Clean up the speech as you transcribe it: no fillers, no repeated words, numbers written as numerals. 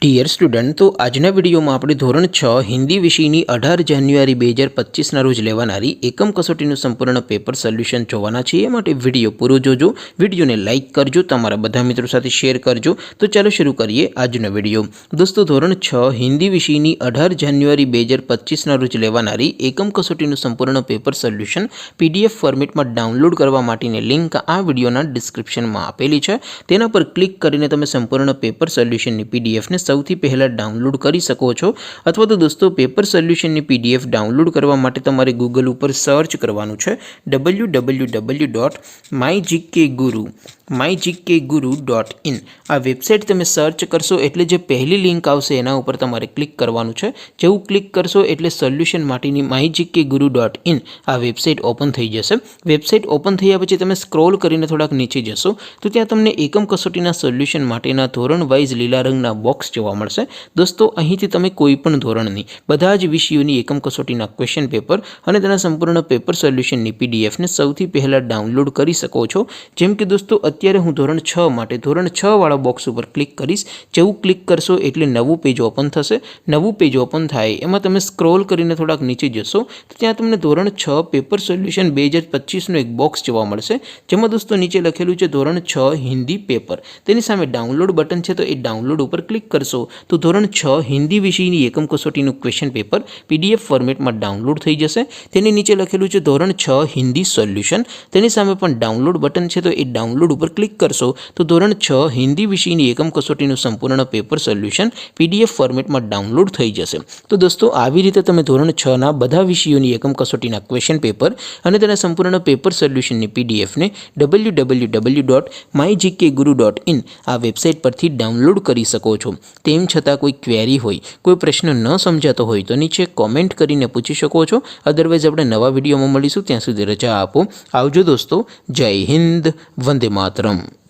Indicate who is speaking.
Speaker 1: Dear student, તો આજના વિડીયોમાં આપણે ધોરણ 6 હિન્દી વિષયની 18 જાન્યુઆરી 2025ના રોજ લેવાનારી એકમ કસોટીનું સંપૂર્ણ પેપર સોલ્યુશન જોવાના છીએ। એ માટે વિડીયો પૂરો જોજો, વિડીયોને લાઇક કરજો, તમારા બધા મિત્રો સાથે શેર કરજો। તો ચાલો શરૂ કરીએ આજનો વિડીયો। દોસ્તો, ધોરણ 6 હિન્દી વિષયની 18 જાન્યુઆરી 2025ના રોજ લેવાનારી એકમ કસોટીનું સંપૂર્ણ પેપર સોલ્યુશન PDF ફોર્મેટમાં ડાઉનલોડ કરવા માટેની લિંક આ વિડીયોના ડિસ્ક્રિપ્શનમાં આપેલી છે। તેના પર ક્લિક કરીને તમે સંપૂર્ણ પેપર સોલ્યુશનની PDFને સૌથી પહેલાં ડાઉનલોડ કરી શકો છો। અથવા તો દોસ્તો, પેપર સોલ્યુશનની PDF ડાઉનલોડ કરવા માટે તમારે ગૂગલ ઉપર સર્ચ કરવાનું છે www.mygkguru.in। આ વેબસાઇટ તમે સર્ચ કરશો એટલે જે પહેલી લિંક આવશે એના ઉપર તમારે ક્લિક કરવાનું છે। જેવું ક્લિક કરશો એટલે સોલ્યુશન માટેની mygkguru.in આ વેબસાઇટ ઓપન થઈ જશે। વેબસાઇટ ઓપન થયા પછી તમે સ્ક્રોલ કરીને થોડાક નીચે જશો તો ત્યાં તમને એકમ કસોટીના સોલ્યુશન માટેના ધોરણ વાઇઝ લીલા રંગના બોક્સ જોવા મળશે। દોસ્તો, અહીંથી તમે કોઈ પણ ધોરણની બધા જ વિષયોની એકમ કસોટીના ક્વેશ્ચન પેપર અને તેના સંપૂર્ણ પેપર સોલ્યુશનની PDFને સૌથી પહેલાં ડાઉનલોડ કરી શકો છો। જેમ કે દોસ્તો, અત્યારે હું ધોરણ 6 માટે ધોરણ 6 વાળા બોક્સ ઉપર ક્લિક કરીશ। જેવું ક્લિક કરશો એટલે નવું પેજ ઓપન થશે। નવું પેજ ઓપન થાય એમાં તમે સ્ક્રોલ કરીને થોડાક નીચે જશો તો ત્યાં તમને ધોરણ 6 પેપર સોલ્યુશન 2025નું એક બોક્સ જોવા મળશે, જેમાં દોસ્તો નીચે લખેલું છે ધોરણ 6 હિન્દી પેપર। તેની સામે ડાઉનલોડ બટન છે, તો એ ડાઉનલોડ ઉપર ક્લિક કરશો તો ધોરણ 6 હિન્દી વિષયની એકમ કસોટીનું ક્વેશ્ચન પેપર PDF ફોર્મેટમાં ડાઉનલોડ થઈ જશે। તેની નીચે લખેલું છે ધોરણ 6 હિન્દી સોલ્યુશન। તેની સામે પણ ડાઉનલોડ બટન છે, તો એ ડાઉનલોડ ઉપર ક્લિક કરશો તો ધોરણ 6 હિન્દી વિષયની એકમ કસોટીનું સંપૂર્ણ પેપર સોલ્યુશન PDF ફોર્મેટમાં ડાઉનલોડ થઈ જશે। તો દોસ્તો, આવી રીતે તમે ધોરણ 6ના બધા વિષયોની એકમ કસોટીના ક્વેશ્ચન પેપર અને તેના સંપૂર્ણ પેપર સોલ્યુશનની PDFને www.mygkguru.in આ વેબસાઇટ પરથી ડાઉનલોડ કરી શકો છો। તેમ છતાં કોઈ ક્વેરી હોય, કોઈ પ્રશ્ન ન સમજાતો હોય તો નીચે કોમેન્ટ કરીને પૂછી શકો છો। અદરવાઇઝ આપણે નવા વિડીયોમાં મળીશું, ત્યાં સુધી રજા આપો। આવજો દોસ્તો, જય હિન્દ, વંદે માતરમ।